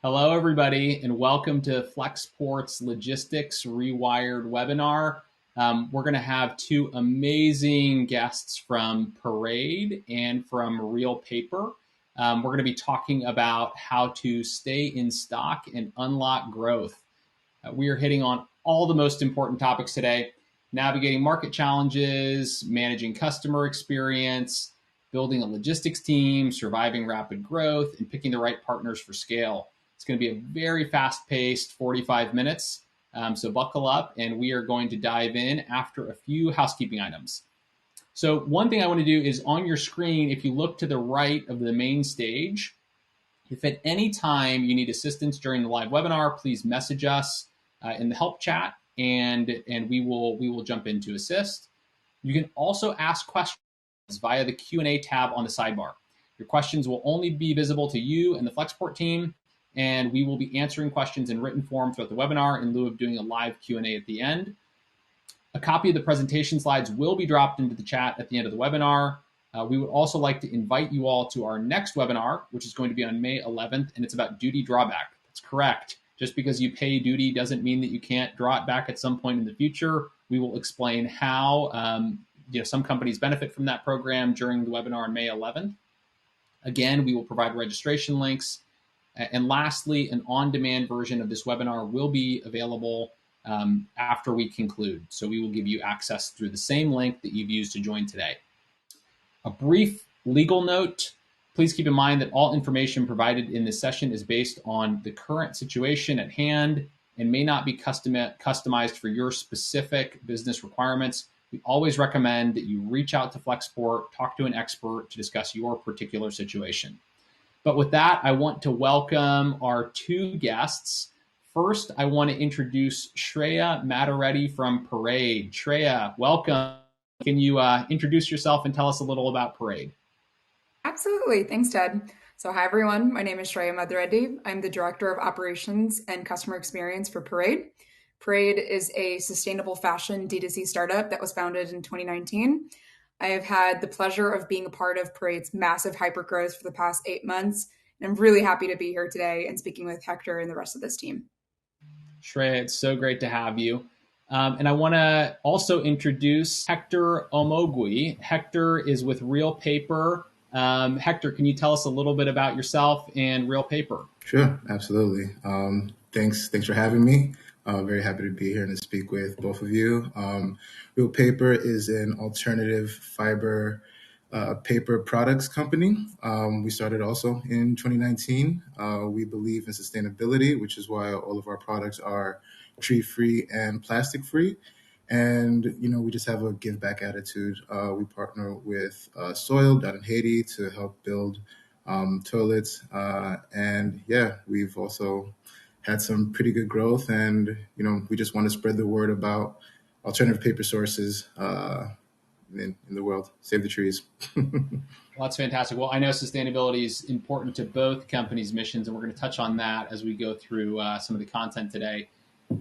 Hello, everybody, and welcome to Flexport's Logistics Rewired webinar. We're going to have two amazing guests from Parade and from Real Paper. We're going to be talking about how to stay in stock and unlock growth. We are hitting on all the most important topics today: navigating market challenges, managing customer experience, building a logistics team, surviving rapid growth, and picking the right partners for scale. It's going to be a very fast-paced 45 minutes, so buckle up, and we are going to dive in after a few housekeeping items. So one thing I want to do is on your screen, if you look to the right of the main stage, if at any time you need assistance during the live webinar, please message us in the help chat, and we will jump in to assist. You can also ask questions via the Q&A tab on the sidebar. Your questions will only be visible to you and the Flexport team, and we will be answering questions in written form throughout the webinar in lieu of doing a live Q&A at the end. A copy of the presentation slides will be dropped into the chat at the end of the webinar. We would also like to invite you all to our next webinar, which is going to be on May 11th, and it's about duty drawback. That's correct. Just because you pay duty doesn't mean that you can't draw it back at some point in the future. We will explain how some companies benefit from that program during the webinar on May 11th. Again, we will provide registration links. And lastly, an on-demand version of this webinar will be available after we conclude. So we will give you access through the same link that you've used to join today. A brief legal note: please keep in mind that all information provided in this session is based on the current situation at hand and may not be customized for your specific business requirements. We always recommend that you reach out to Flexport, talk to an expert to discuss your particular situation. But with that, I want to welcome our two guests. First, I want to introduce Shreya Matareddy from Parade. Shreya, welcome. Can you introduce yourself and tell us a little about Parade? Absolutely. Thanks, Ted. So hi, everyone. My name is Shreya Matareddy. I'm the Director of Operations and Customer Experience for Parade. Parade is a sustainable fashion D2C startup that was founded in 2019. I have had the pleasure of being a part of Parade's massive hypergrowth for the past 8 months, and I'm really happy to be here today and speaking with Hector and the rest of this team. Shreya, it's so great to have you. And I want to also introduce Hector Omogui. Hector is with Real Paper. Hector, can you tell us a little bit about yourself and Real Paper? Sure, absolutely. Thanks for having me. Very happy to be here and to speak with both of you. Real Paper is an alternative fiber paper products company. We started also in 2019. We believe in sustainability, which is why all of our products are tree-free and plastic-free. And, we just have a give back attitude. We partner with Soil down in Haiti to help build toilets. And yeah, we've also had some pretty good growth, and, we just want to spread the word about alternative paper sources in the world. Save the trees. Well, that's fantastic. Well, I know sustainability is important to both companies' missions, and we're going to touch on that as we go through some of the content today.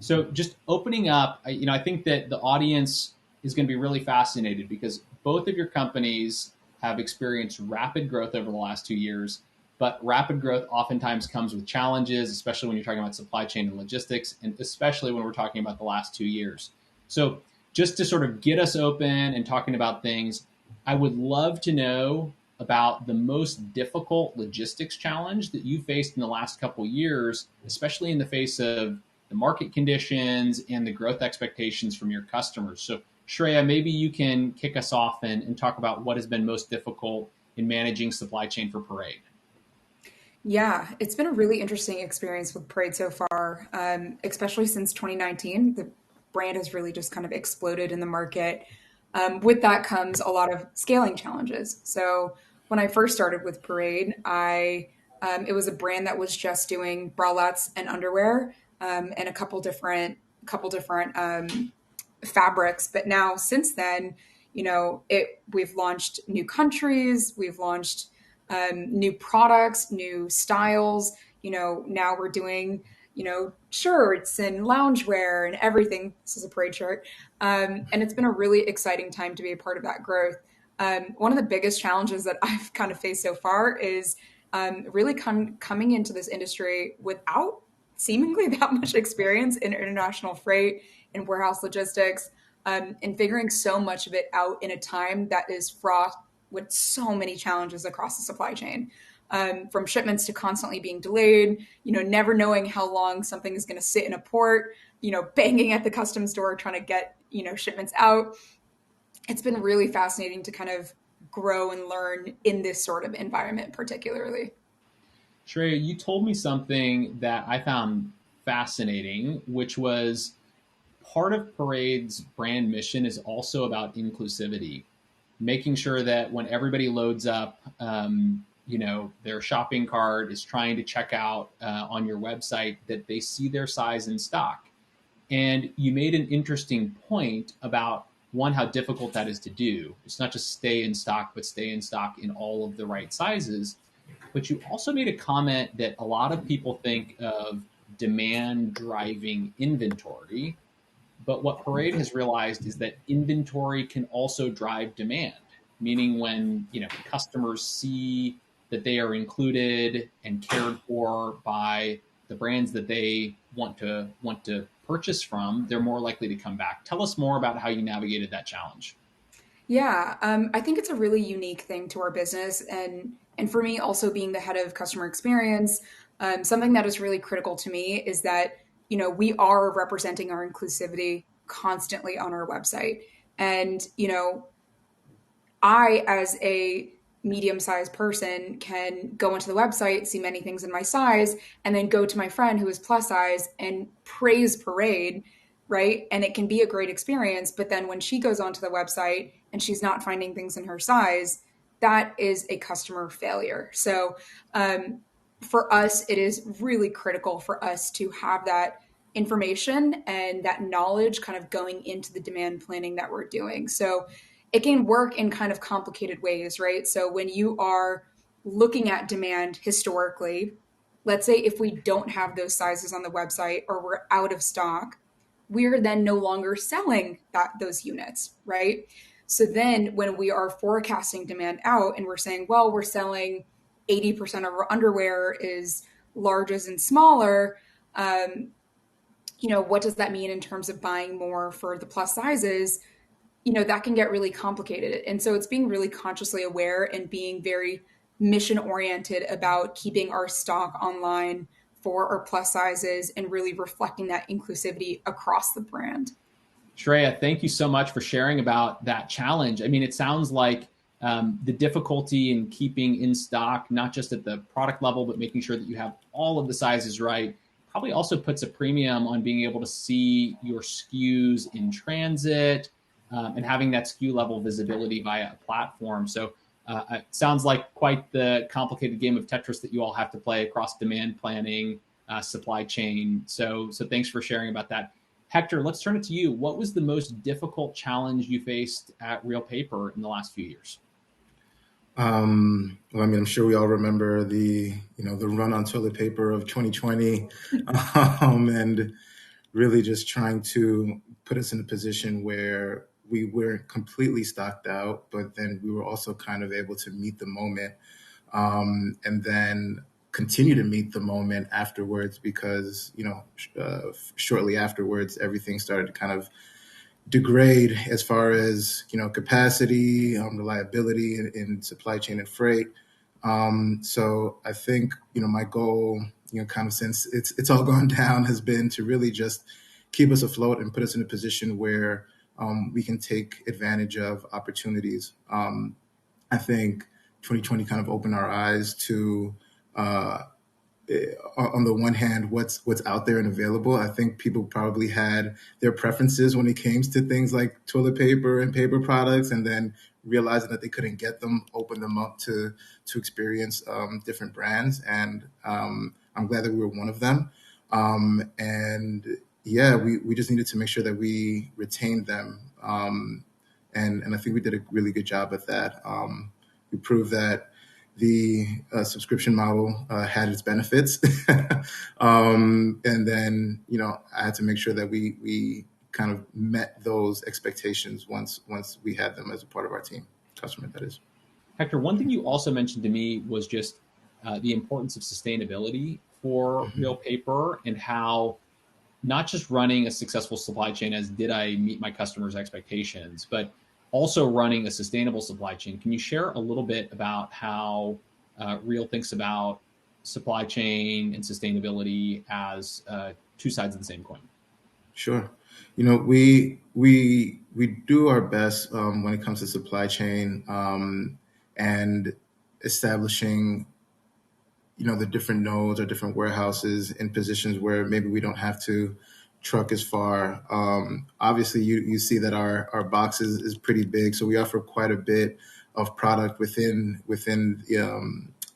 So just opening up, I think that the audience is going to be really fascinated because both of your companies have experienced rapid growth over the last 2 years, but rapid growth oftentimes comes with challenges, especially when you're talking about supply chain and logistics, and especially when we're talking about the last 2 years. So just to sort of get us open and talking about things, I would love to know about the most difficult logistics challenge that you faced in the last couple of years, especially in the face of the market conditions and the growth expectations from your customers. So Shreya, maybe you can kick us off and talk about what has been most difficult in managing supply chain for Parade. Yeah, it's been a really interesting experience with Parade so far, especially since 2019. The brand has really just kind of exploded in the market. With that comes a lot of scaling challenges. So when I first started with Parade, it was a brand that was just doing bralettes and underwear and a couple different fabrics. But now since then, we've launched new countries, we've launched new products, new styles. Now we're doing, shirts and loungewear and everything. This is a Parade shirt. And it's been a really exciting time to be a part of that growth. One of the biggest challenges that I've kind of faced so far is really coming into this industry without seemingly that much experience in international freight and warehouse logistics, and figuring so much of it out in a time that is fraught with so many challenges across the supply chain. From shipments to constantly being delayed, never knowing how long something is going to sit in a port, banging at the customs door trying to get, shipments out. It's been really fascinating to kind of grow and learn in this sort of environment, particularly. Shreya, you told me something that I found fascinating, which was part of Parade's brand mission is also about inclusivity, making sure that when everybody loads up, their shopping cart is trying to check out on your website, that they see their size in stock. And you made an interesting point about one, how difficult that is to do. It's not just stay in stock, but stay in stock in all of the right sizes. But you also made a comment that a lot of people think of demand driving inventory. But what Parade has realized is that inventory can also drive demand, meaning when customers see that they are included and cared for by the brands that they want to purchase from, they're more likely to come back. Tell us more about how you navigated that challenge. Yeah, I think it's a really unique thing to our business, and for me, also being the head of customer experience, something that is really critical to me is that we are representing our inclusivity constantly on our website, and I, as a medium sized person, can go onto the website, see many things in my size, and then go to my friend who is plus size and praise Parade, right? And it can be a great experience. But then when she goes onto the website and she's not finding things in her size, that is a customer failure. So for us, it is really critical for us to have that information and that knowledge kind of going into the demand planning that we're doing. So it can work in kind of complicated ways, right? So when you are looking at demand historically, let's say if we don't have those sizes on the website or we're out of stock, we're then no longer selling those units, right? So then when we are forecasting demand out and we're saying, well, we're selling 80% of our underwear is larges and smaller, what does that mean in terms of buying more for the plus sizes? That can get really complicated. And so it's being really consciously aware and being very mission oriented about keeping our stock online for our plus sizes and really reflecting that inclusivity across the brand. Shreya, thank you so much for sharing about that challenge. I mean, it sounds like the difficulty in keeping in stock, not just at the product level, but making sure that you have all of the sizes right, probably also puts a premium on being able to see your SKUs in transit, and having that SKU level visibility via a platform. So it sounds like quite the complicated game of Tetris that you all have to play across demand planning, supply chain. So thanks for sharing about that. Hector, let's turn it to you. What was the most difficult challenge you faced at Real Paper in the last few years? Well, I mean, I'm sure we all remember the run on toilet paper of 2020, and really just trying to put us in a position where we weren't completely stocked out, but then we were also kind of able to meet the moment, and then continue to meet the moment afterwards, because shortly afterwards everything started to kind of degrade as far as capacity, reliability in supply chain and freight. So I think my goal, kind of since it's all gone down, has been to really just keep us afloat and put us in a position where we can take advantage of opportunities. I think 2020 kind of opened our eyes to, on the one hand, what's out there and available. I think people probably had their preferences when it came to things like toilet paper and paper products, and then realizing that they couldn't get them, opened them up to experience different brands. And I'm glad that we were one of them. And yeah, we just needed to make sure that we retained them. And I think we did a really good job at that. We proved that the subscription model had its benefits. And then, I had to make sure that we kind of met those expectations once we had them as a part of our team, customer, that is. Hector, one thing you also mentioned to me was just the importance of sustainability for Real Paper and how not just running a successful supply chain as did I meet my customers' expectations, but also running a sustainable supply chain. Can you share a little bit about how Real thinks about supply chain and sustainability as two sides of the same coin? Sure. We do our best when it comes to supply chain and establishing the different nodes or different warehouses in positions where maybe we don't have to truck as far. Obviously, you see that our box is pretty big, so we offer quite a bit of product within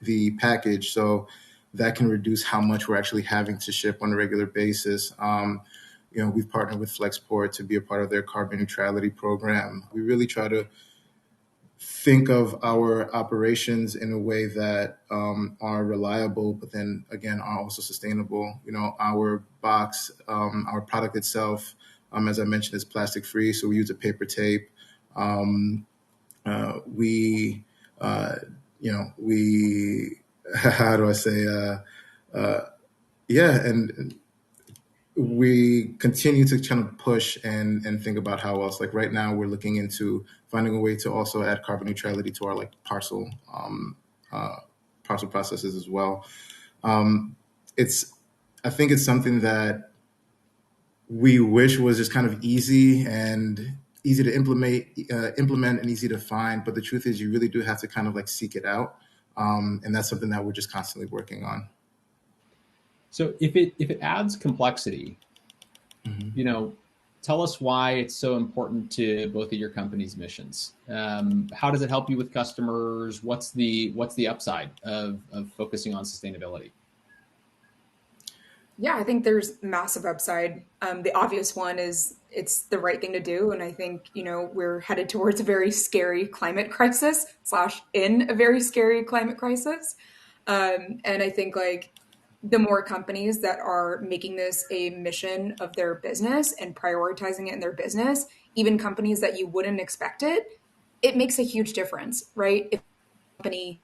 the package, so that can reduce how much we're actually having to ship on a regular basis. We've partnered with Flexport to be a part of their carbon neutrality program. We really try to think of our operations in a way that are reliable, but then again are also sustainable. Our box, our product itself, as I mentioned, is plastic free, so we use a paper tape. We how do I say? And we continue to kind of push and think about how else. Like right now, we're looking into finding a way to also add carbon neutrality to our parcel processes as well. I think it's something that we wish was just kind of easy to implement and easy to find. But the truth is, you really do have to kind of seek it out, and that's something that we're just constantly working on. So if it adds complexity, tell us why it's so important to both of your company's missions. How does it help you with customers? What's the upside of focusing on sustainability? Yeah, I think there's massive upside. The obvious one is it's the right thing to do. And I think, we're headed towards a very scary climate crisis / in a very scary climate crisis. And I think the more companies that are making this a mission of their business and prioritizing it in their business, even companies that you wouldn't expect it makes a huge difference, right? If a company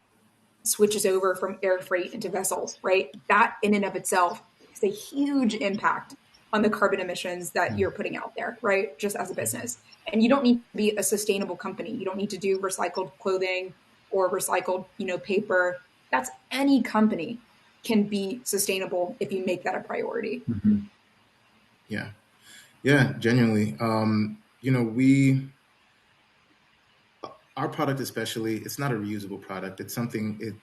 switches over from air freight into vessels, right? That in and of itself is a huge impact on the carbon emissions that you're putting out there, right? Just as a business. And you don't need to be a sustainable company. You don't need to do recycled clothing or recycled, paper. That's any company can be sustainable if you make that a priority. Mm-hmm. Yeah, genuinely. Our product especially, it's not a reusable product. It's something,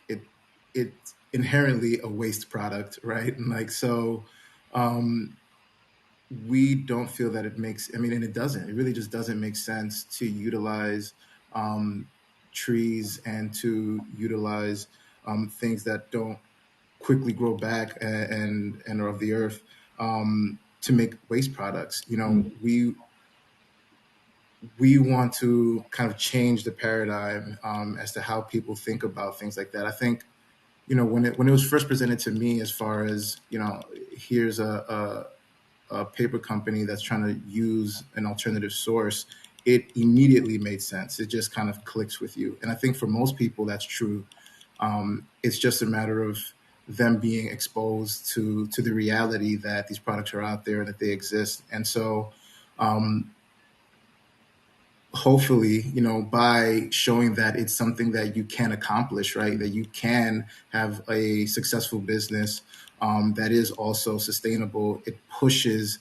it's inherently a waste product, right? And we don't feel that it makes, and it really just doesn't make sense to utilize trees and to utilize things that don't quickly grow back and are of the earth to make waste products. We want to kind of change the paradigm as to how people think about things like that. I think, when it was first presented to me as far as, here's a paper company that's trying to use an alternative source, it immediately made sense. It just kind of clicks with you. And I think for most people that's true. It's just a matter of them being exposed to the reality that these products are out there, that they exist. And so hopefully, by showing that it's something that you can accomplish, right? That you can have a successful business that is also sustainable, it pushes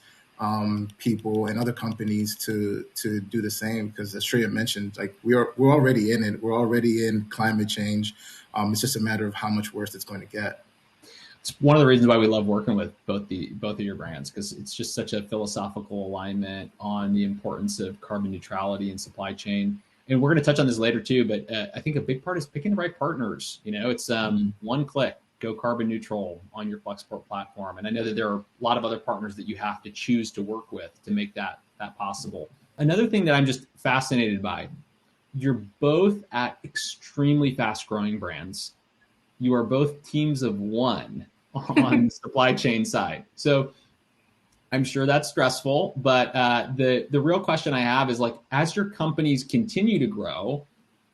people and other companies to do the same. Because as Shreya mentioned, we're already in it. We're already in climate change. It's just a matter of how much worse it's going to get. It's one of the reasons why we love working with both of your brands, because it's just such a philosophical alignment on the importance of carbon neutrality and supply chain. And we're going to touch on this later too, but I think a big part is picking the right partners. It's one click, go carbon neutral on your Flexport platform. And I know that there are a lot of other partners that you have to choose to work with to make that possible. Another thing that I'm just fascinated by, you're both at extremely fast growing brands. You are both teams of one on the supply chain side. So I'm sure that's stressful, but the real question I have is as your companies continue to grow,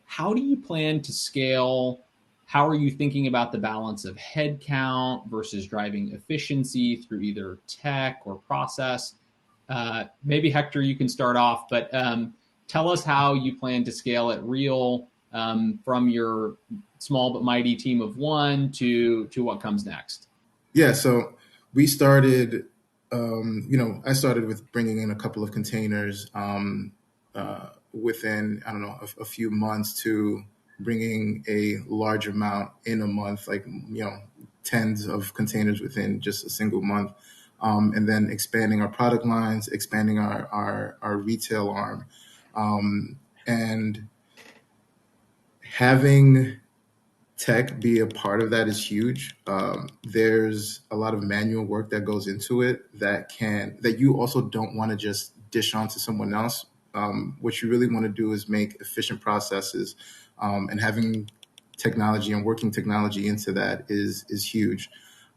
how do you plan to scale how are you thinking about the balance of headcount versus driving efficiency through either tech or process? Maybe Hector, you can start off, but tell us how you plan to scale at Real from your small but mighty team of one to what comes next. Yeah, so we started, I started with bringing in a couple of containers within, I don't know, a few months to bringing a large amount in a month, like, tens of containers within just a single month. And then expanding our product lines, expanding our retail arm, and having tech be a part of that is huge. There's a lot of manual work that goes into it that you also don't want to just dish on to someone else. What you really want to do is make efficient processes, and having technology and working technology into that is huge.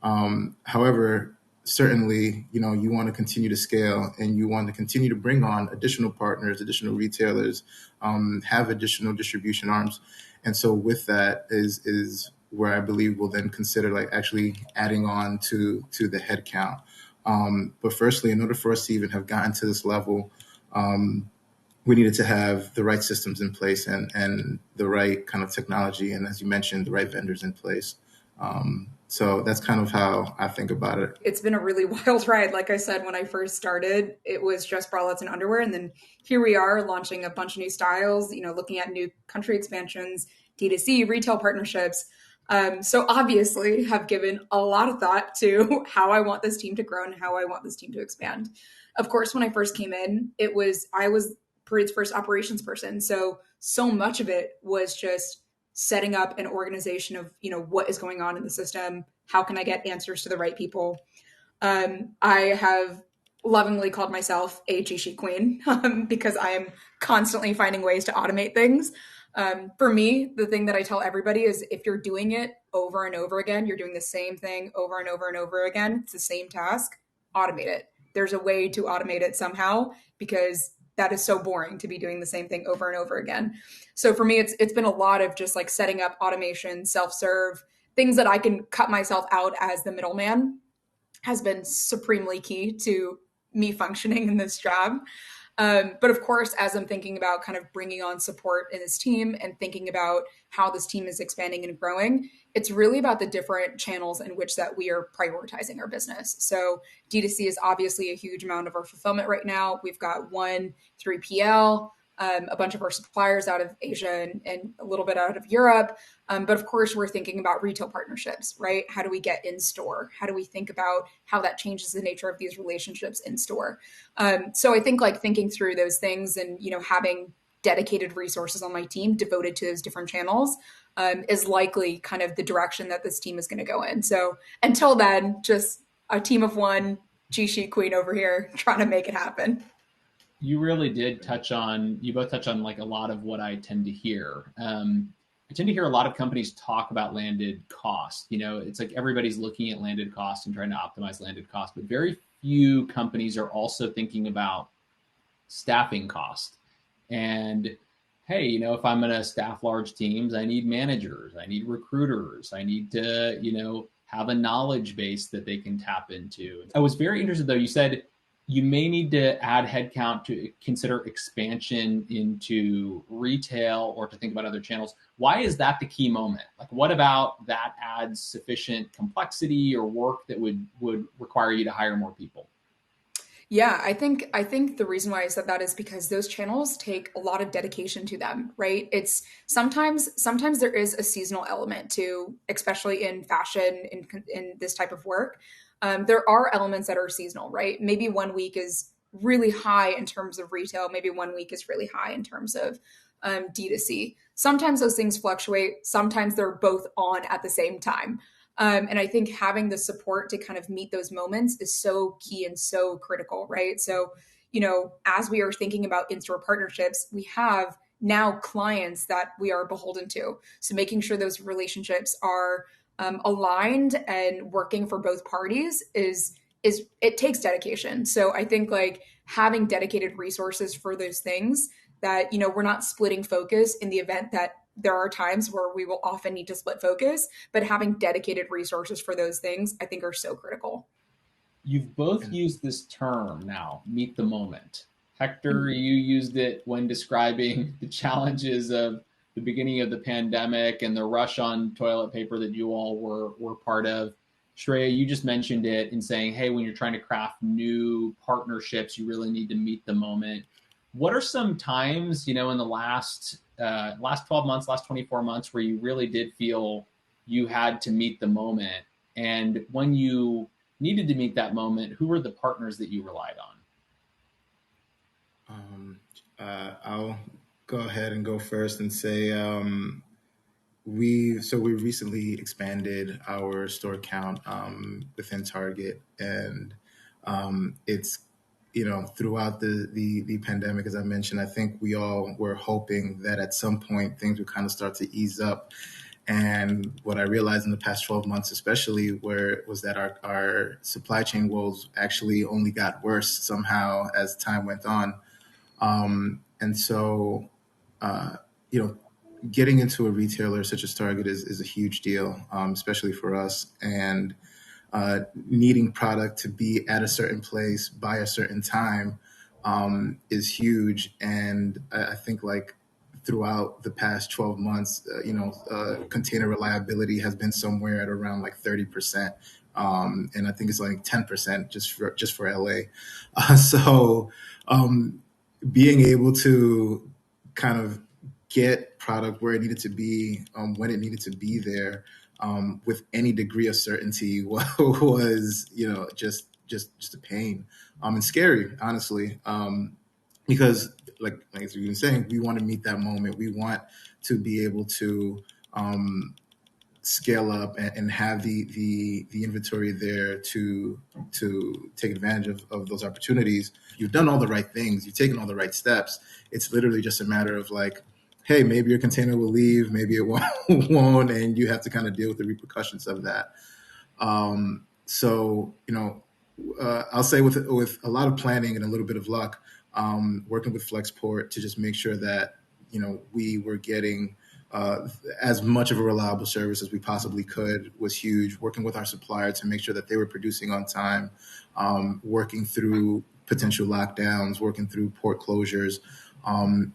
However, certainly, you want to continue to scale and you want to continue to bring on additional partners, additional retailers, have additional distribution arms. And so with that is where I believe we'll then consider like actually adding on to the headcount. But firstly, in order for us to even have gotten to this level, we needed to have the right systems in place and the right kind of technology. And as you mentioned, the right vendors in place. So that's kind of how I think about it. It's been a really wild ride. Like I said, when I first started, it was just bralettes and underwear. And then here we are launching a bunch of new styles, looking at new country expansions, D2C, retail partnerships. So obviously have given a lot of thought to how I want this team to grow and how I want this team to expand. Of course, when I first came in, I was Parade's first operations person. So much of it was just setting up an organization of, what is going on in the system? How can I get answers to the right people? I have lovingly called myself a cheat sheet queen because I am constantly finding ways to automate things. For me, the thing that I tell everybody is if you're doing it over and over again, you're doing the same thing over and over and over again, it's the same task, automate it. There's a way to automate it somehow because that is so boring to be doing the same thing over and over again. So for me, it's been a lot of just like setting up automation, self-serve, things that I can cut myself out as the middleman has been supremely key to me functioning in this job. But of course, as I'm thinking about kind of bringing on support in this team and thinking about how this team is expanding and growing, it's really about the different channels in which that we are prioritizing our business. So D2C is obviously a huge amount of our fulfillment right now. We've got 3PL, a bunch of our suppliers out of Asia and a little bit out of Europe. But of course, we're thinking about retail partnerships, right? How do we get in store? How do we think about how that changes the nature of these relationships in store? So I think like thinking through those things and, having dedicated resources on my team devoted to those different channels is likely kind of the direction that this team is going to go in. So until then, just a team of one, G-Sheet Queen over here trying to make it happen. You really did you both touch on like a lot of what I tend to hear. I tend to hear a lot of companies talk about landed cost. It's like everybody's looking at landed cost and trying to optimize landed cost, but very few companies are also thinking about staffing cost. And hey, if I'm going to staff large teams, I need managers, I need recruiters, I need to, have a knowledge base that they can tap into. I was very interested though, you said you may need to add headcount to consider expansion into retail or to think about other channels. Why is that the key moment? Like, what about that adds sufficient complexity or work that would require you to hire more people? Yeah, I think the reason why I said that is because those channels take a lot of dedication to them, right? It's sometimes there is a seasonal element to, especially in fashion in this type of work. There are elements that are seasonal, right? Maybe 1 week is really high in terms of retail. Maybe 1 week is really high in terms of D2C. Sometimes those things fluctuate. Sometimes they're both on at the same time. And I think having the support to kind of meet those moments is so key and so critical, right? So, as we are thinking about in-store partnerships, we have now clients that we are beholden to. So making sure those relationships are aligned and working for both parties is it takes dedication. So I think like having dedicated resources for those things that, we're not splitting focus in the event that there are times where we will often need to split focus, but having dedicated resources for those things, I think, are so critical. You've both used this term now, meet the moment. Hector, Mhm. you used it when describing the challenges of the beginning of the pandemic and the rush on toilet paper that you all were part of. Shreya, you just mentioned it in saying, hey, when you're trying to craft new partnerships, you really need to meet the moment. What are some times, in the last 12 months, last 24 months, where you really did feel you had to meet the moment? And when you needed to meet that moment, who were the partners that you relied on? I'll go ahead and go first and say we recently expanded our store count within Target, and it's throughout the pandemic, as I mentioned, I think we all were hoping that at some point things would kind of start to ease up. And what I realized in the past 12 months, especially, was that our supply chain woes actually only got worse somehow as time went on. And so, uh, you know, getting into a retailer such as Target is a huge deal, especially for us. And needing product to be at a certain place by a certain time is huge. And I think like throughout the past 12 months, container reliability has been somewhere at around like 30%. And I think it's like 10% just for LA. So being able to kind of get product where it needed to be, when it needed to be there, with any degree of certainty was just a pain, and scary, honestly, because as we've been saying, we want to meet that moment. We want to be able to scale up and have the inventory there to take advantage of those opportunities. You've done all the right things. You've taken all the right steps. It's literally just a matter of like, hey, maybe your container will leave, maybe it won't, and you have to kind of deal with the repercussions of that. So, I'll say with a lot of planning and a little bit of luck, working with Flexport to just make sure that, we were getting as much of a reliable service as we possibly could was huge. Working with our supplier to make sure that they were producing on time, working through potential lockdowns, working through port closures,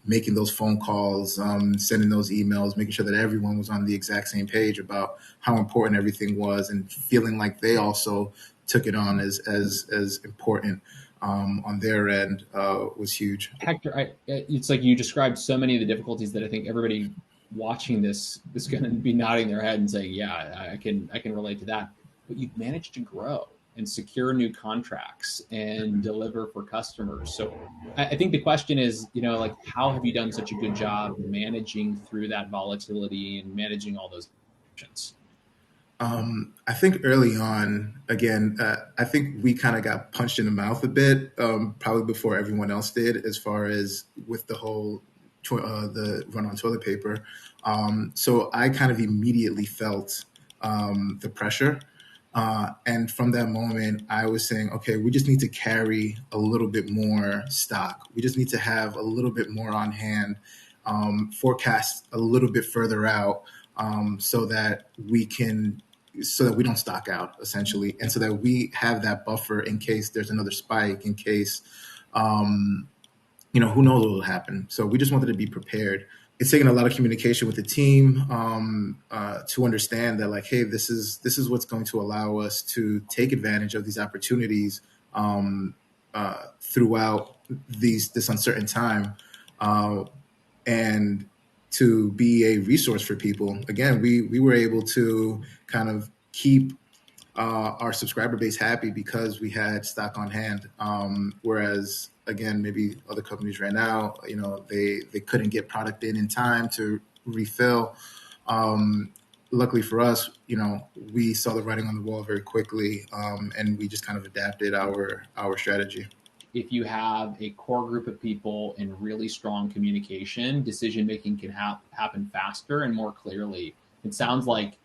making those phone calls, sending those emails, making sure that everyone was on the exact same page about how important everything was, and feeling like they also took it on as important on their end was huge. Hector, it's like you described so many of the difficulties that I think everybody watching this is going to be nodding their head and saying, "Yeah, I can relate to that." But you've managed to grow and secure new contracts and deliver for customers. So I think the question is, like, how have you done such a good job managing through that volatility and managing all those options? I think early on, again, I think we kind of got punched in the mouth a bit, probably before everyone else did, as far as with the whole the run on toilet paper. So I kind of immediately felt the pressure. And from that moment, I was saying, okay, we just need to carry a little bit more stock. We just need to have a little bit more on hand, forecast a little bit further out, so that we don't stock out, essentially, and so that we have that buffer in case there's another spike, in case who knows what will happen. So we just wanted to be prepared. It's taken a lot of communication with the team to understand that, like, hey, this is what's going to allow us to take advantage of these opportunities throughout this uncertain time, and to be a resource for people. Again, we were able to kind of keep our subscriber base happy because we had stock on hand. Whereas, again, maybe other companies right now, they couldn't get product in time to refill. Luckily for us, we saw the writing on the wall very quickly, and we just kind of adapted our strategy. If you have a core group of people in really strong communication, decision making can happen faster and more clearly. It sounds like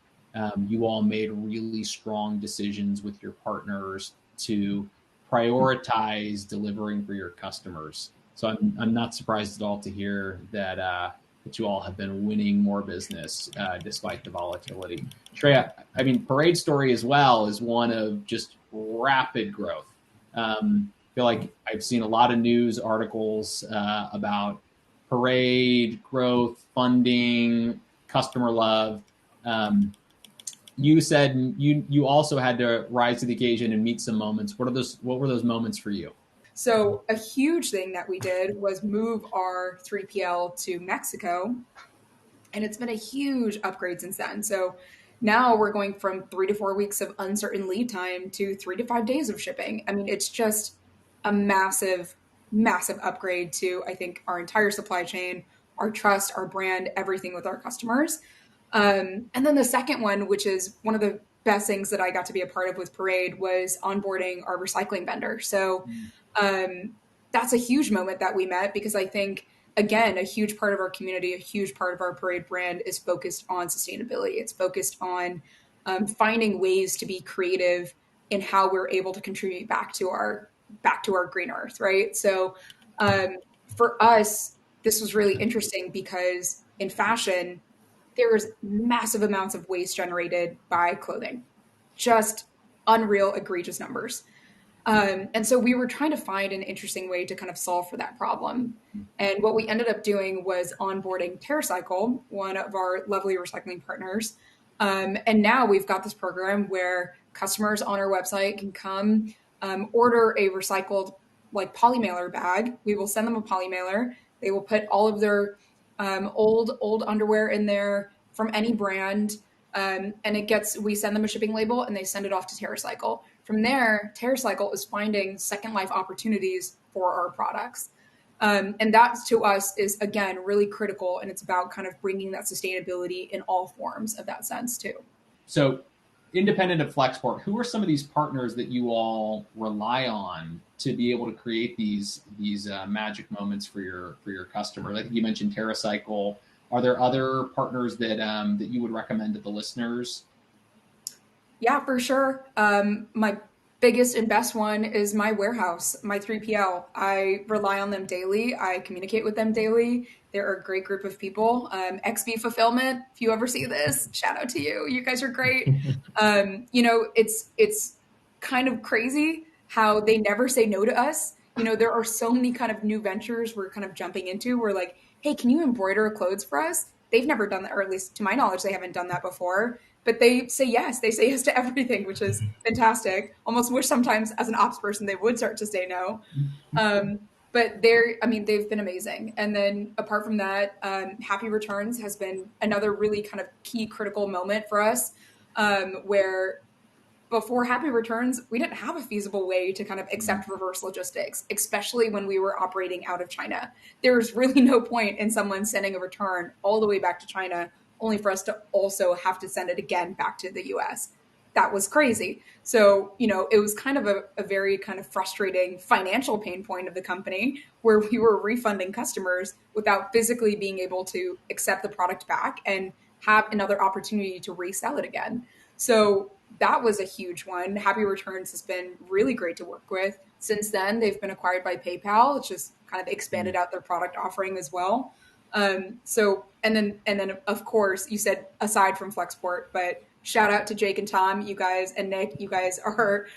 you all made really strong decisions with your partners to prioritize delivering for your customers. So I'm not surprised at all to hear that that you all have been winning more business despite the volatility. Shreya, I mean, Parade story as well is one of just rapid growth. I feel like I've seen a lot of news articles about Parade growth, funding, customer love. You said you also had to rise to the occasion and meet some moments. What were those moments for you? So a huge thing that we did was move our 3PL to Mexico, and it's been a huge upgrade since then. So now we're going from 3 to 4 weeks of uncertain lead time to 3 to 5 days of shipping. I mean, it's just a massive, massive upgrade to, I think, our entire supply chain, our trust, our brand, everything with our customers. And then the second one, which is one of the best things that I got to be a part of with Parade, was onboarding our recycling vendor. So that's a huge moment that we met, because I think, again, a huge part of our community, a huge part of our Parade brand is focused on sustainability. It's focused on finding ways to be creative in how we're able to contribute back to our green earth, right? So for us, this was really interesting because in fashion, there's massive amounts of waste generated by clothing, just unreal, egregious numbers. And so we were trying to find an interesting way to kind of solve for that problem. And what we ended up doing was onboarding TerraCycle, one of our lovely recycling partners. And now we've got this program where customers on our website can come order a recycled like polymailer bag. We will send them a polymailer. They will put all of their old underwear in there from any brand. And we send them a shipping label and they send it off to TerraCycle. From there, TerraCycle is finding second life opportunities for our products. And that to us is, again, really critical. And it's about kind of bringing that sustainability in all forms of that sense too. So independent of Flexport, who are some of these partners that you all rely on to be able to create these magic moments for your customers? I think you mentioned TerraCycle. Are there other partners that that you would recommend to the listeners? Yeah, for sure. My biggest and best one is my warehouse, my 3PL. I rely on them daily. I communicate with them daily. They're a great group of people. XB Fulfillment, if you ever see this, shout out to you. You guys are great. It's kind of crazy how they never say no to us. There are so many kind of new ventures we're kind of jumping into. We're like, hey, can you embroider clothes for us? They've never done that, or at least to my knowledge, they haven't done that before. But they say yes. They say yes to everything, which is fantastic. Almost wish sometimes as an ops person they would start to say no. But they've been amazing. And then apart from that, Happy Returns has been another really kind of key critical moment for us, where before Happy Returns, we didn't have a feasible way to kind of accept reverse logistics, especially when we were operating out of China. There was really no point in someone sending a return all the way back to China, only for us to also have to send it again back to the US. That was crazy. So, it was kind of a very kind of frustrating financial pain point of the company, where we were refunding customers without physically being able to accept the product back and have another opportunity to resell it again. So that was a huge one. Happy Returns has been really great to work with. Since then, they've been acquired by PayPal. It's just kind of expanded out their product offering as well. And then of course, you said aside from Flexport, but shout out to Jake and Tom, you guys, and Nick. You guys are,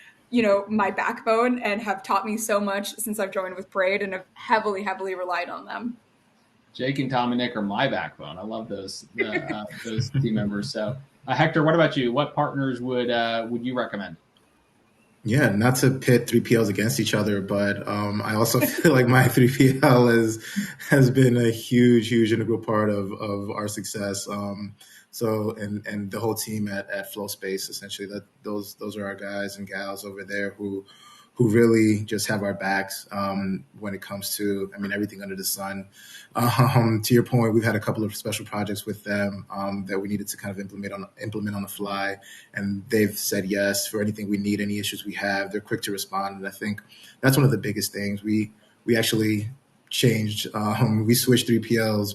my backbone and have taught me so much since I've joined with Parade, and have heavily, heavily relied on them. Jake and Tom and Nick are my backbone. I love those team members. So, Hector, what about you? What partners would you recommend? Yeah, not to pit 3PLs against each other, but I also feel like my 3PL has been a huge integral part of our success. And the whole team at Flow Space, essentially, those are our guys and gals over there who really just have our backs when it comes to, everything under the sun. To your point, we've had a couple of special projects with them that we needed to kind of implement on the fly, and they've said yes for anything we need, any issues we have. They're quick to respond, and I think that's one of the biggest things. We actually changed. We switched 3PLs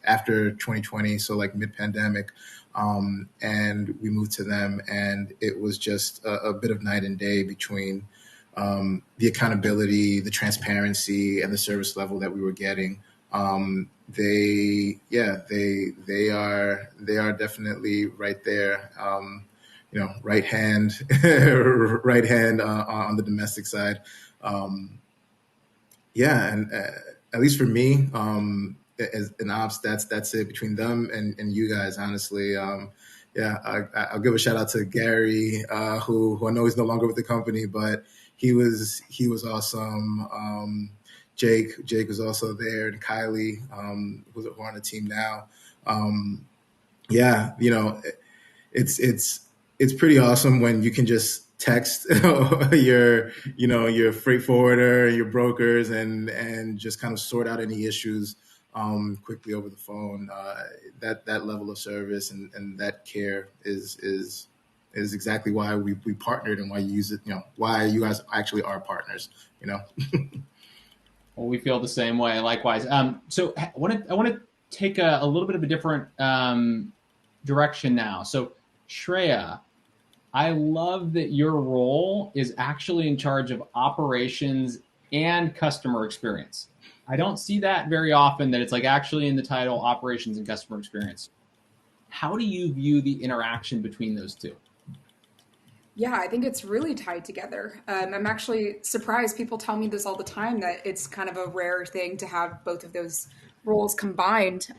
after 2020, so like mid-pandemic. And we moved to them, and it was just a bit of night and day between the accountability, the transparency, and the service level that we were getting. They are definitely right there. Right hand, right hand on the domestic side. And at least for me, as an ops, that's it between them and you guys. Honestly, I'll give a shout out to Gary, who I know he's no longer with the company, but he was awesome. Jake was also there, and Kylie, who are on the team now. Yeah, it's pretty awesome when you can just text your freight forwarder, your brokers, and just kind of sort out any issues quickly over the phone. That level of service and that care is exactly why we partnered and why you use it. Why you guys actually are partners. Well, we feel the same way. Likewise. So I want to take a little bit of a different direction now. So Shreya, I love that your role is actually in charge of operations and customer experience. I don't see that very often, that it's like actually in the title, operations and customer experience. How do you view the interaction between those two? Yeah, I think it's really tied together. I'm actually surprised. People tell me this all the time, that it's kind of a rare thing to have both of those roles combined.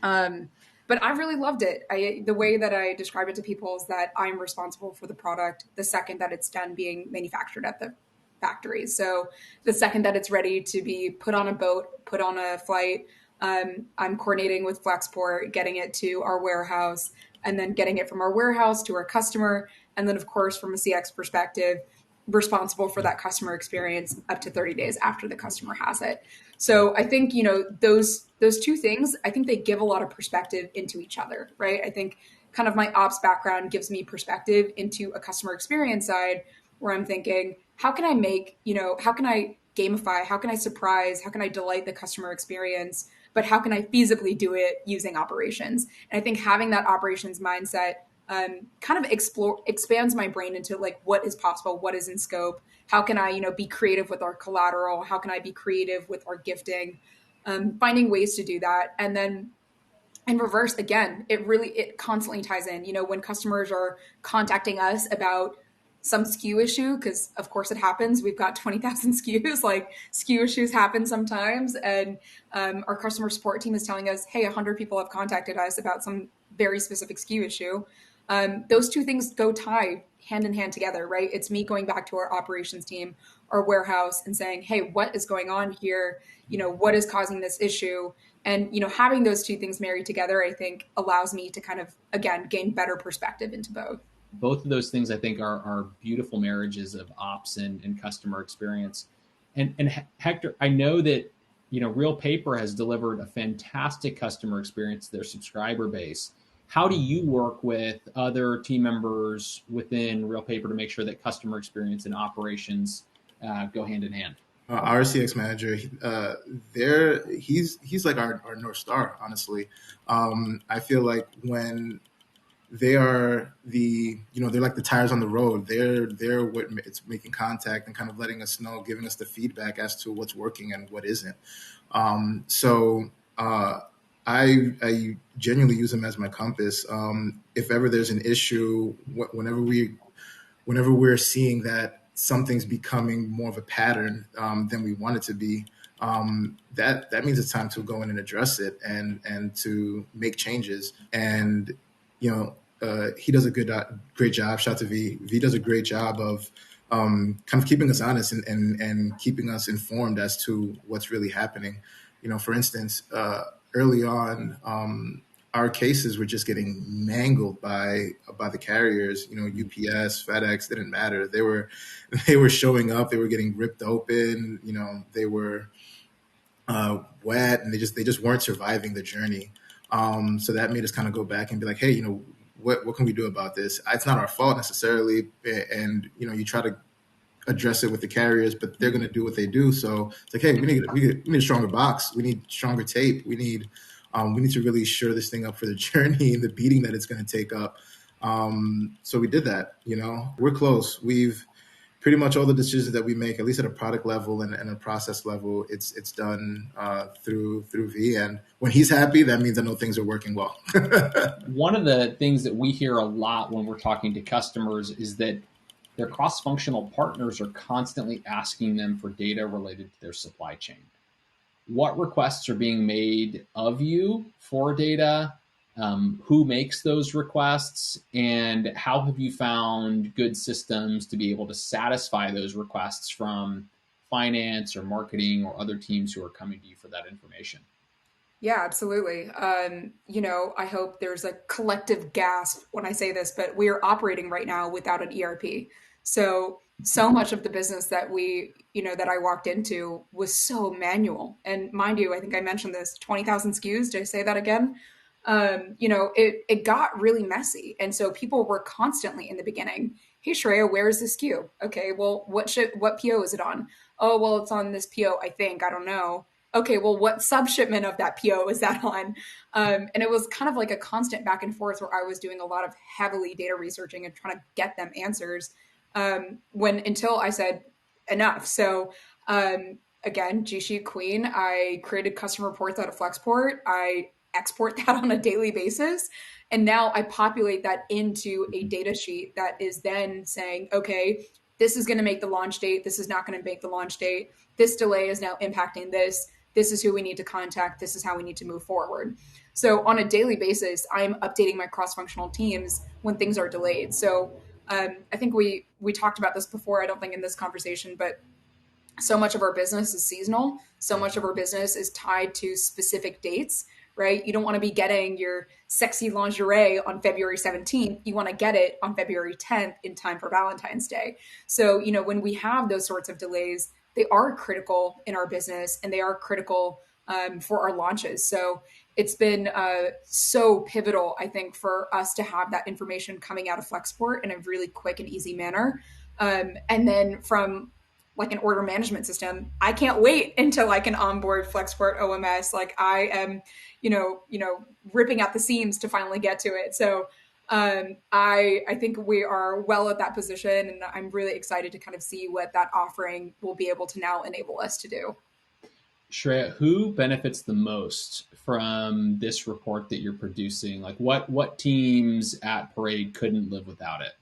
But I really loved it. The way that I describe it to people is that I'm responsible for the product the second that it's done being manufactured at the factory. So the second that it's ready to be put on a boat, put on a flight, I'm coordinating with Flexport, getting it to our warehouse, and then getting it from our warehouse to our customer. And then, of course, from a CX perspective, responsible for that customer experience up to 30 days after the customer has it. So I think, those two things, I think they give a lot of perspective into each other, right? I think kind of my ops background gives me perspective into a customer experience side, where I'm thinking, how can I how can I gamify? How can I surprise? How can I delight the customer experience? But how can I feasibly do it using operations? And I think having that operations mindset kind of expands my brain into like what is possible, what is in scope. How can I, be creative with our collateral? How can I be creative with our gifting? Finding ways to do that, and then in reverse, again, it constantly ties in. When customers are contacting us about some SKU issue, because of course it happens. We've got 20,000 SKUs. Like, SKU issues happen sometimes, and our customer support team is telling us, "Hey, 100 people have contacted us about some very specific SKU issue." Those two things go tie hand in hand together, right? It's me going back to our operations team, our warehouse, and saying, "Hey, what is going on here? What is causing this issue?" And having those two things married together, I think, allows me to kind of, again, gain better perspective into both. Both of those things, I think, are beautiful marriages of ops and customer experience. And Hector, I know that Real Paper has delivered a fantastic customer experience to their subscriber base. How do you work with other team members within Real Paper to make sure that customer experience and operations go hand in hand? Our CX manager, he's like our North Star, honestly. I feel like when they are they're like the tires on the road. They're what it's making contact and kind of letting us know, giving us the feedback as to what's working and what isn't. So I genuinely use them as my compass. If ever there's an issue, whenever we're seeing that something's becoming more of a pattern than we want it to be, that means it's time to go in and address it and to make changes. And he does a great job. Shout out to V. V does a great job of kind of keeping us honest and keeping us informed as to what's really happening. For instance, early on, our cases were just getting mangled by the carriers. UPS, FedEx, didn't matter. They were showing up. They were getting ripped open. They were wet, and they just weren't surviving the journey. So that made us kind of go back and be like, hey, what can we do about this? It's not our fault necessarily, and you try to address it with the carriers, but they're going to do what they do. So it's like, hey, we need a stronger box. We need stronger tape. We need to really shore this thing up for the journey and the beating that it's going to take up. So we did that. We're close. We've pretty much all the decisions that we make, at least at a product level and a process level, it's done through V. And when he's happy, that means I know things are working well. One of the things that we hear a lot when we're talking to customers is that their cross-functional partners are constantly asking them for data related to their supply chain. What requests are being made of you for data? Who makes those requests? And how have you found good systems to be able to satisfy those requests from finance or marketing or other teams who are coming to you for that information? Yeah, absolutely. I hope there's a collective gasp when I say this, but we are operating right now without an ERP. So much of the business that that I walked into was so manual. And mind you, I think I mentioned this, 20,000 SKUs. Did I say that again? It got really messy. And so people were constantly in the beginning, hey, Shreya, where's the SKU? Okay, well, what PO is it on? Oh, well, it's on this PO, I think. I don't know. Okay, well, what subshipment of that PO is that on? And it was kind of like a constant back and forth where I was doing a lot of heavily data researching and trying to get them answers until I said enough. So again, G Sheet Queen, I created custom reports out of Flexport. I export that on a daily basis. And now I populate that into a data sheet that is then saying, okay, this is going to make the launch date. This is not going to make the launch date. This delay is now impacting this. This is who we need to contact. This is how we need to move forward. So on a daily basis, I'm updating my cross-functional teams when things are delayed. So I think we talked about this before. I don't think in this conversation, but so much of our business is seasonal. So much of our business is tied to specific dates, right? You don't want to be getting your sexy lingerie on February 17th. You want to get it on February 10th in time for Valentine's Day. So, when we have those sorts of delays, they are critical in our business and they are critical for our launches. So it's been so pivotal, I think, for us to have that information coming out of Flexport in a really quick and easy manner. And then from like an order management system, I can't wait until I can onboard Flexport OMS. Like I am, ripping out the seams to finally get to it. So I think we are well at that position, and I'm really excited to kind of see what that offering will be able to now enable us to do. Shreya, who benefits the most from this report that you're producing? Like what teams at Parade couldn't live without it?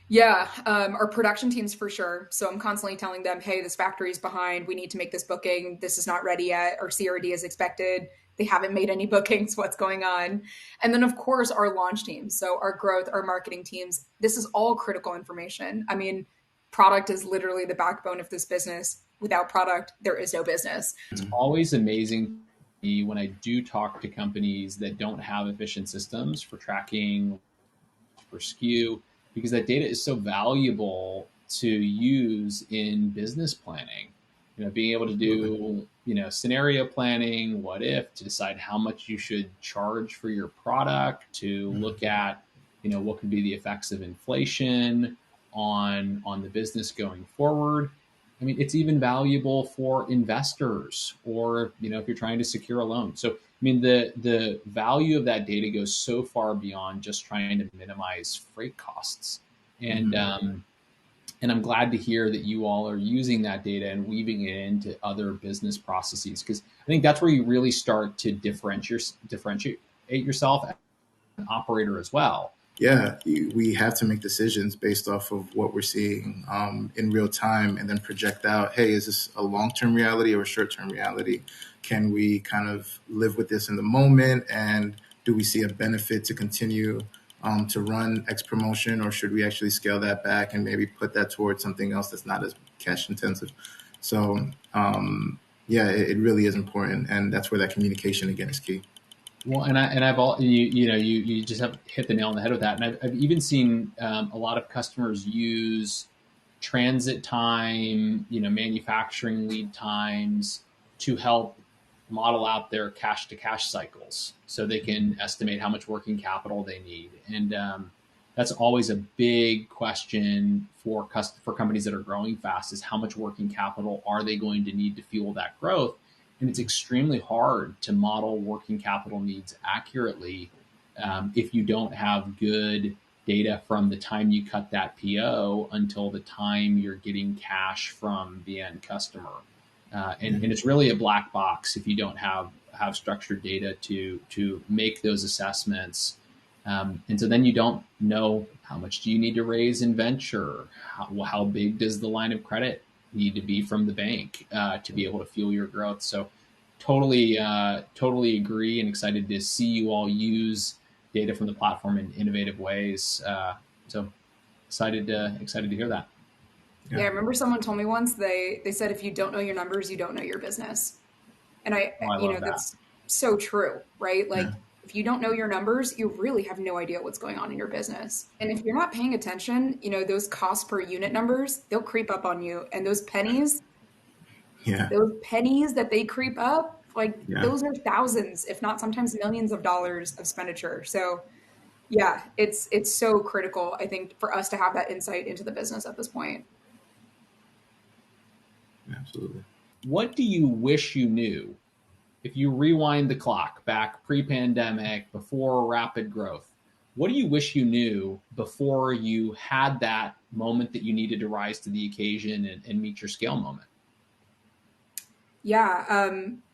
Yeah, our production teams for sure. So I'm constantly telling them, hey, this factory is behind. We need to make this booking. This is not ready yet. Our CRD is expected. They haven't made any bookings. What's going on? And then, of course, our launch teams. So our growth, our marketing teams. This is all critical information. I mean, product is literally the backbone of this business. Without product, there is no business. It's always amazing when I do talk to companies that don't have efficient systems for tracking per SKU, because that data is so valuable to use in business planning. Being able to do, scenario planning, what if, to decide how much you should charge for your product, to look at, what could be the effects of inflation on the business going forward. I mean, it's even valuable for investors or, if you're trying to secure a loan. So, I mean, the value of that data goes so far beyond just trying to minimize freight costs. And, and I'm glad to hear that you all are using that data and weaving it into other business processes, because I think that's where you really start to differentiate yourself as an operator as well. Yeah, we have to make decisions based off of what we're seeing in real time and then project out, hey, is this a long-term reality or a short-term reality? Can we kind of live with this in the moment? And do we see a benefit to continue to run X promotion, or should we actually scale that back and maybe put that towards something else that's not as cash intensive? So it really is important. And that's where that communication again is key. Well, you just have hit the nail on the head with that. And I've even seen a lot of customers use transit time, manufacturing lead times to help model out their cash to cash cycles, so they can estimate how much working capital they need. And that's always a big question for companies that are growing fast: is how much working capital are they going to need to fuel that growth? And it's extremely hard to model working capital needs accurately if you don't have good data from the time you cut that PO until the time you're getting cash from the end customer. And it's really a black box if you don't have structured data to make those assessments. And so then you don't know how much do you need to raise in venture, how big does the line of credit need to be from the bank to be able to fuel your growth. So totally agree, and excited to see you all use data from the platform in innovative ways. So excited to hear that. Yeah, I remember someone told me once, they said, if you don't know your numbers, you don't know your business. And I love that. That's so true, right? Like, if you don't know your numbers, you really have no idea what's going on in your business. And if you're not paying attention, those cost per unit numbers, they'll creep up on you. And those pennies that they creep up, like those are thousands, if not sometimes millions of dollars of expenditure. So yeah, it's so critical, I think, for us to have that insight into the business at this point. Absolutely. What do you wish you knew if you rewind the clock back pre-pandemic, before rapid growth? What do you wish you knew before you had that moment that you needed to rise to the occasion and meet your scale moment? Yeah,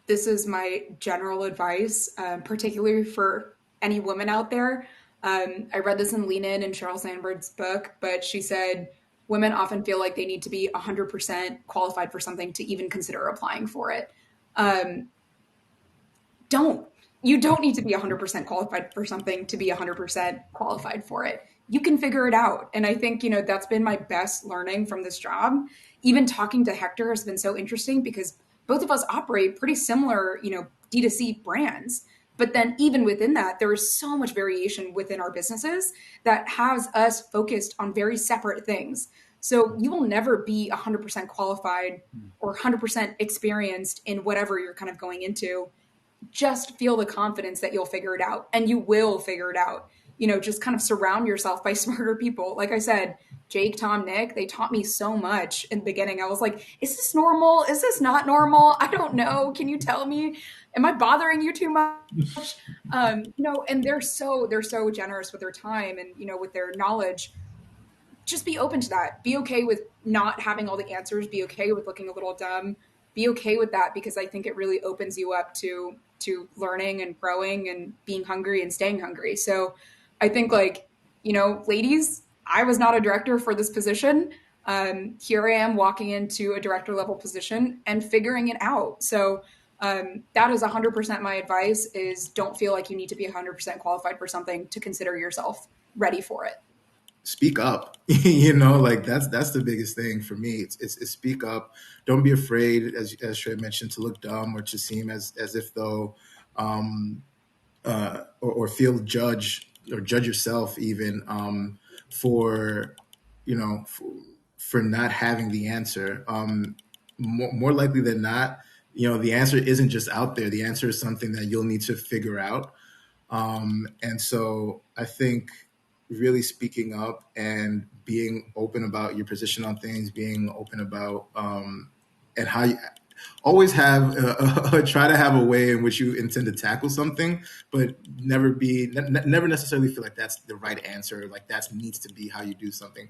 this is my general advice, particularly for any women out there. I read this in Lean In Sheryl Sandberg's book, but she said women often feel like they need to be 100% qualified for something to even consider applying for it. You don't need to be 100% qualified for something to be 100% qualified for it. You can figure it out. And I think, that's been my best learning from this job. Even talking to Hector has been so interesting because both of us operate pretty similar, D2C brands. But then even within that, there is so much variation within our businesses that has us focused on very separate things. So you will never be 100% qualified or 100% experienced in whatever you're kind of going into. Just feel the confidence that you'll figure it out, and you will figure it out. Just kind of surround yourself by smarter people. Like I said, Jake, Tom, Nick, they taught me so much in the beginning. I was like, is this normal? Is this not normal? I don't know. Can you tell me? Am I bothering you too much? And they're so generous with their time and, with their knowledge. Just be open to that. Be okay with not having all the answers. Be okay with looking a little dumb. Be okay with that, because I think it really opens you up to learning and growing and being hungry and staying hungry. So I think, ladies, I was not a director for this position. Here I am walking into a director level position and figuring it out. So that is 100% my advice, is don't feel like you need to be 100% qualified for something to consider yourself ready for it. Speak up. That's the biggest thing for me. It's speak up. Don't be afraid, as Trey mentioned, to look dumb or to seem as if though, or feel judged or judge yourself even for not having the answer. More likely than not, the answer isn't just out there. The answer is something that you'll need to figure out. And so I think really speaking up and being open about your position on things, being open about and how you always have try to have a way in which you intend to tackle something, but never necessarily feel like that's the right answer, like that needs to be how you do something.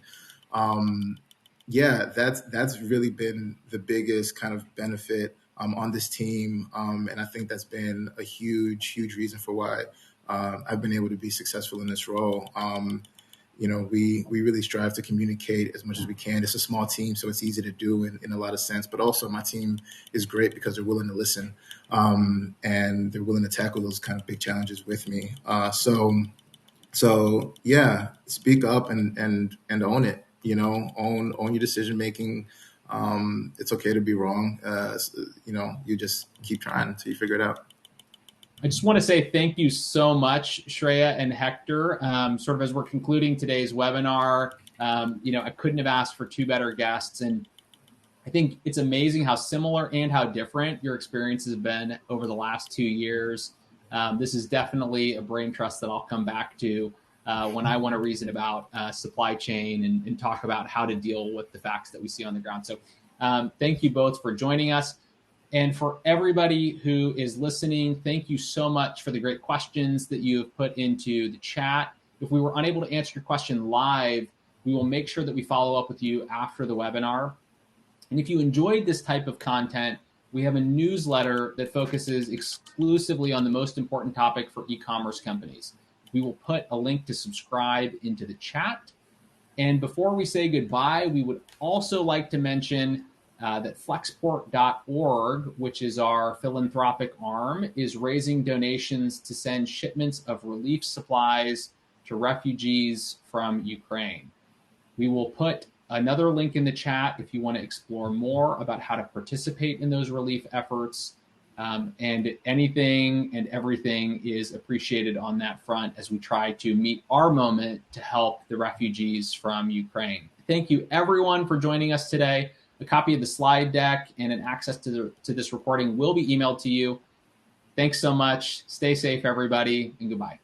That's really been the biggest kind of benefit on this team, and I think that's been a huge reason for why I've been able to be successful in this role. We really strive to communicate as much as we can. It's a small team, so it's easy to do in a lot of sense. But also my team is great because they're willing to listen and they're willing to tackle those kind of big challenges with me. So yeah, speak up and own it. Own your decision making. It's okay to be wrong. You just keep trying until you figure it out. I just want to say thank you so much, Shreya and Hector. Sort of as we're concluding today's webinar, I couldn't have asked for two better guests. And I think it's amazing how similar and how different your experiences have been over the last 2 years. This is definitely a brain trust that I'll come back to when I want to reason about supply chain and talk about how to deal with the facts that we see on the ground. So thank you both for joining us. And for everybody who is listening, thank you so much for the great questions that you have put into the chat. If we were unable to answer your question live, we will make sure that we follow up with you after the webinar. And if you enjoyed this type of content, we have a newsletter that focuses exclusively on the most important topic for e-commerce companies. We will put a link to subscribe into the chat. And before we say goodbye, we would also like to mention that flexport.org, which is our philanthropic arm, is raising donations to send shipments of relief supplies to refugees from Ukraine. We will put another link in the chat if you want to explore more about how to participate in those relief efforts. And anything and everything is appreciated on that front as we try to meet our moment to help the refugees from Ukraine. Thank you, everyone, for joining us today. A copy of the slide deck and an access to this recording will be emailed to you. Thanks so much. Stay safe, everybody, and goodbye.